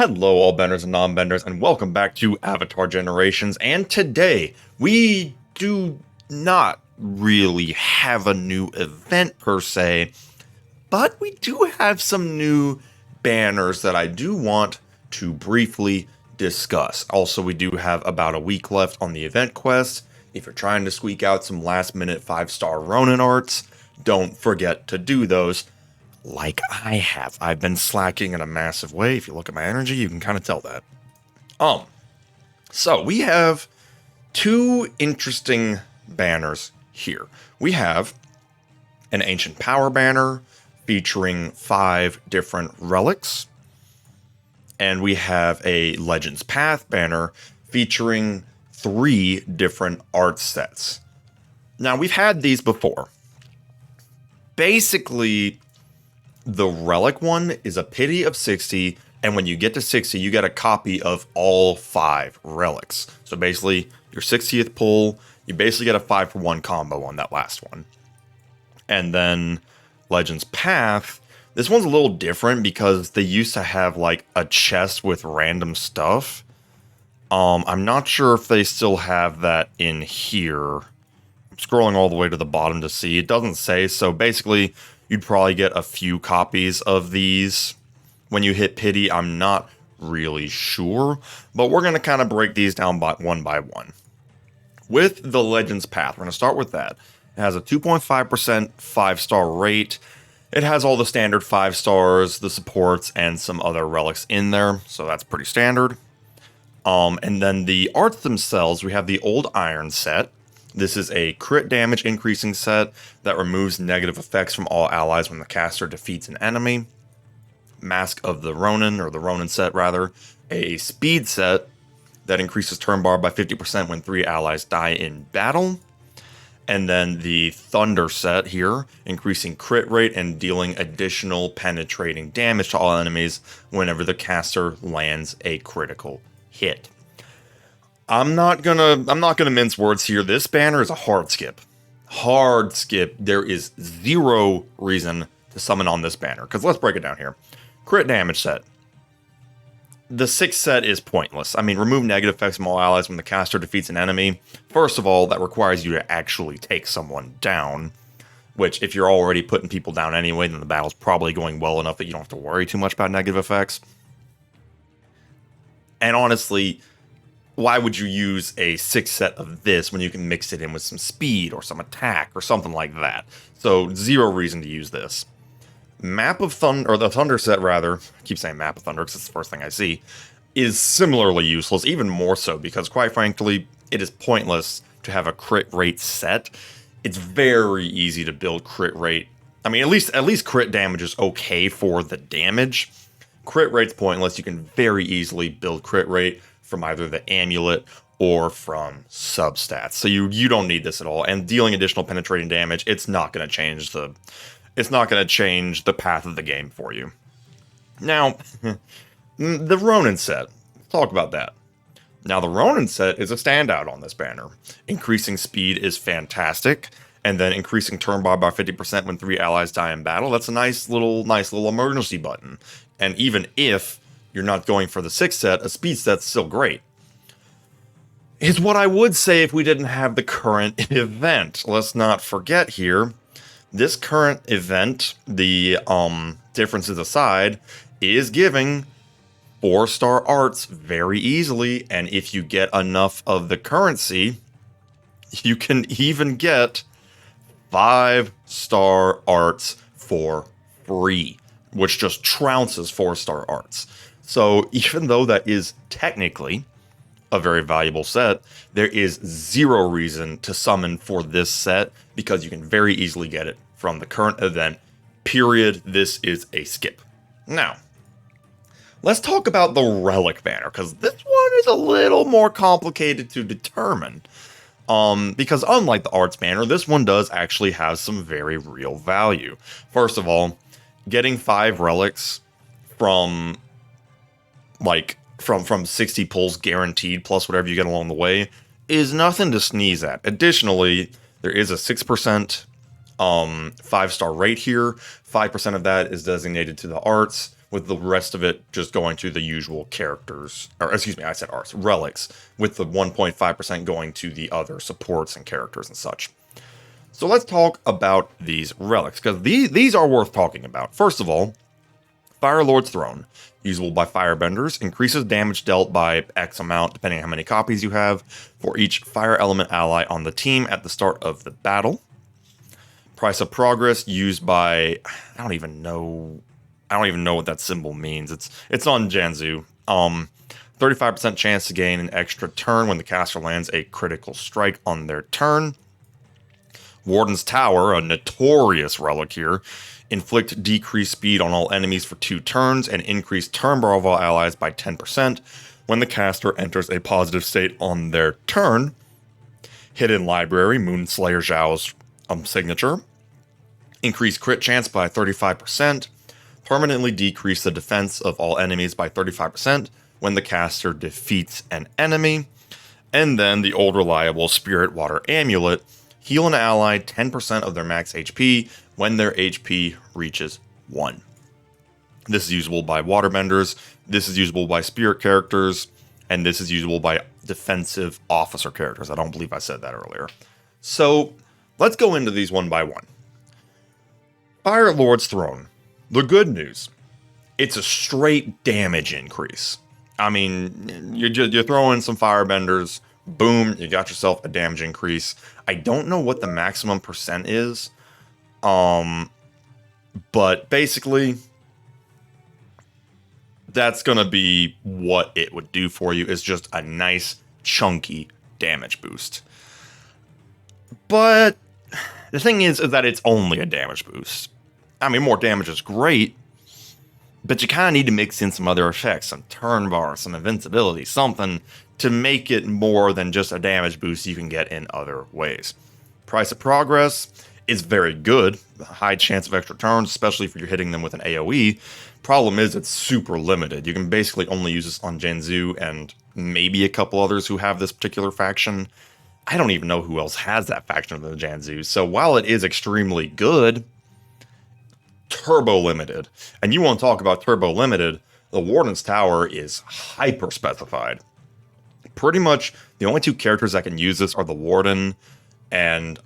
Hello, all benders and non-benders, and welcome back to Avatar Generations. And today, we do not really have a new event per se, but we do have some new banners that I do want to briefly discuss. Also, we do have about a week left on the event quest. If you're trying to squeak out some last-minute 5-star Ronin arts, don't forget to do those. Like I have. I've been slacking in a massive way. If you look at my energy, you can kind of tell that. So we have two interesting banners here. We have an Ancient Power banner featuring 5 different relics. And we have a Legends Path banner featuring 3 different art sets. Now, we've had these before. Basically, the relic one is a pity of 60, and when you get to 60, you get a copy of all 5 relics. So basically, your 60th pull, you basically get a 5-for-1 combo on that last one. And then Legends Path, this one's a little different because they used to have like a chest with random stuff. I'm not sure if they still have that in here. I'm scrolling all the way to the bottom to see. It doesn't say, so basically you'd probably get a few copies of these when you hit pity. I'm not really sure, but we're going to kind of break these down one by one. With the Legends Path, we're going to start with that. It has a 2.5% 5-star rate. It has all the standard 5 stars, the supports, and some other relics in there, so that's pretty standard. And then the arts themselves, we have the Old Iron set. This is a crit damage increasing set that removes negative effects from all allies when the caster defeats an enemy. Mask of the Ronin, or the Ronin set rather, a speed set that increases turn bar by 50% when 3 allies die in battle. And then the Thunder set here, increasing crit rate and dealing additional penetrating damage to all enemies whenever the caster lands a critical hit. I'm not gonna mince words here. This banner is a hard skip. Hard skip. There is 0 reason to summon on this banner. Because let's break it down here. Crit damage set. The 6th set is pointless. I mean, remove negative effects from all allies when the caster defeats an enemy. First of all, that requires you to actually take someone down. Which, if you're already putting people down anyway, then the battle's probably going well enough that you don't have to worry too much about negative effects. And honestly, why would you use a 6 set of this when you can mix it in with some speed or some attack or something like that? So 0 reason to use this. Map of Thunder, or the Thunder set rather, I keep saying Map of Thunder because it's the first thing I see, is similarly useless, even more so because quite frankly, it is pointless to have a crit rate set. It's very easy to build crit rate. I mean, at least crit damage is okay for the damage. Crit rate's pointless. You can very easily build crit rate from either the amulet or from substats. So you don't need this at all. And dealing additional penetrating damage, it's not going to change the path of the game for you. Now, the Ronin set. Let's talk about that. Now, the Ronin set is a standout on this banner. Increasing speed is fantastic, and then increasing turn bar by 50% when 3 allies die in battle. That's a nice little emergency button. And even if you're not going for the 6th set, a speed set's still great. Is what I would say if we didn't have the current event. Let's not forget here, this current event, the differences aside, is giving 4-star arts very easily, and if you get enough of the currency, you can even get 5-star arts for free, which just trounces 4-star arts. So even though that is technically a very valuable set, there is 0 reason to summon for this set because you can very easily get it from the current event, period. This is a skip. Now, let's talk about the Relic banner, because this one is a little more complicated to determine. Because unlike the arts banner, this one does actually have some very real value. First of all, getting 5 relics from 60 pulls guaranteed, plus whatever you get along the way, is nothing to sneeze at. Additionally, there is a 6% 5-star rate here. 5% of that is designated to the arts. with the rest of it just going to the usual characters, or excuse me, I said arts, relics, with the 1.5% going to the other supports and characters and such. So let's talk about these relics, because these are worth talking about. First of all, Fire Lord's Throne, usable by firebenders, increases damage dealt by X amount depending on how many copies you have for each fire element ally on the team at the start of the battle. Price of Progress, used by I don't even know what that symbol means. It's on Janzu. 35% chance to gain an extra turn when the caster lands a critical strike on their turn. Warden's Tower, a notorious relic here, inflict decreased speed on all enemies for 2 turns and increase turn bar of all allies by 10% when the caster enters a positive state on their turn. Hidden Library, Moonslayer Zhao's signature. Increase crit chance by 35%. Permanently decrease the defense of all enemies by 35% when the caster defeats an enemy. And then the old reliable Spirit Water Amulet, heal an ally 10% of their max HP when their HP reaches 1. This is usable by waterbenders, this is usable by spirit characters, and this is usable by defensive officer characters. I don't believe I said that earlier. So let's go into these one by one. Fire Lord's Throne. The good news, it's a straight damage increase. I mean, you're throwing some firebenders, boom, you got yourself a damage increase. I don't know what the maximum percent is, but basically, that's going to be what it would do for you, is just a nice, chunky damage boost. But the thing is that it's only a damage boost. I mean, more damage is great, but you kind of need to mix in some other effects, some turn bar, some invincibility, something to make it more than just a damage boost you can get in other ways. Price of Progress is very good, high chance of extra turns, especially if you're hitting them with an AoE. Problem is, it's super limited. You can basically only use this on Janzu and maybe a couple others who have this particular faction. I don't even know who else has that faction of the Janzu. So while it is extremely good, turbo limited. And you want to talk about turbo limited, the Warden's Tower is hyper specified. Pretty much the only 2 characters that can use this are the Warden and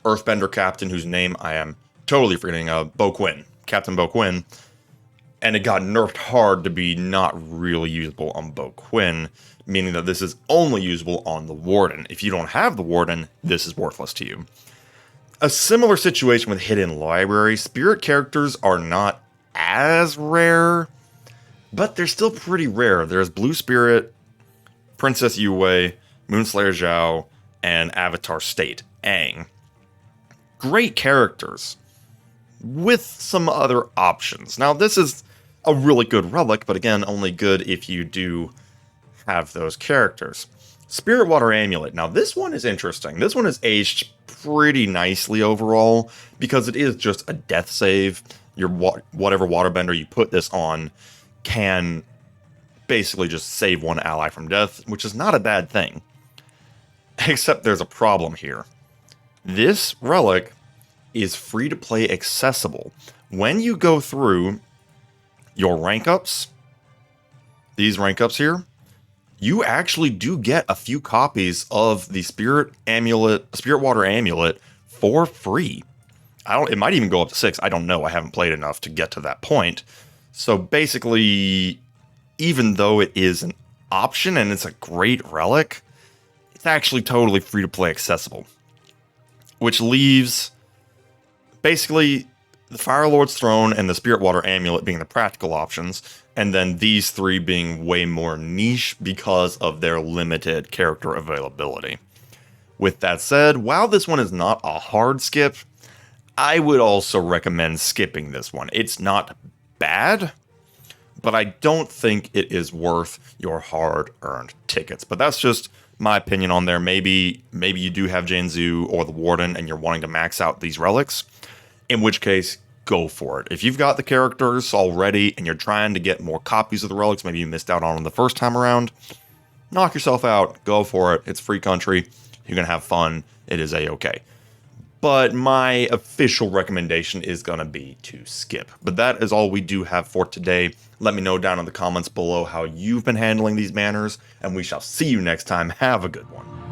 Earthbender Captain, whose name I am totally forgetting, Bo Quinn, Captain Bo Quinn. And it got nerfed hard to be not really usable on Bo Quinn, meaning that this is only usable on the Warden. If you don't have the Warden, this is worthless to you. A similar situation with Hidden Library. Spirit characters are not as rare, but they're still pretty rare. There's Blue Spirit, Princess Yue, Moonslayer Zhao, and Avatar State, Aang. Great characters, with some other options. Now, this is a really good relic, but again, only good if you do have those characters. Spirit Water Amulet. Now, this one is interesting. This one is aged pretty nicely overall, because it is just a death save. Your whatever waterbender you put this on can basically just save one ally from death, which is not a bad thing. Except there's a problem here. This relic is free to play accessible. When you go through your rank ups, these rank ups here, you actually do get a few copies of the Spirit Water Amulet for free. It might even go up to 6. I don't know. I haven't played enough to get to that point. So basically, even though it is an option and it's a great relic, it's actually totally free to play accessible. Which leaves basically the Fire Lord's Throne and the Spirit Water Amulet being the practical options, and then these 3 being way more niche because of their limited character availability. With that said, while this one is not a hard skip, I would also recommend skipping this one. It's not bad, but I don't think it is worth your hard-earned tickets. But that's just my opinion on there. Maybe you do have Janzu or the Warden and you're wanting to max out these relics, in which case, go for it. If you've got the characters already and you're trying to get more copies of the relics, maybe you missed out on them the first time around, knock yourself out, go for it. It's free country. You're going to have fun. It is A-okay. but my official recommendation is going to be to skip. But that is all we do have for today. Let me know down in the comments below how you've been handling these manners, and we shall see you next time. Have a good one.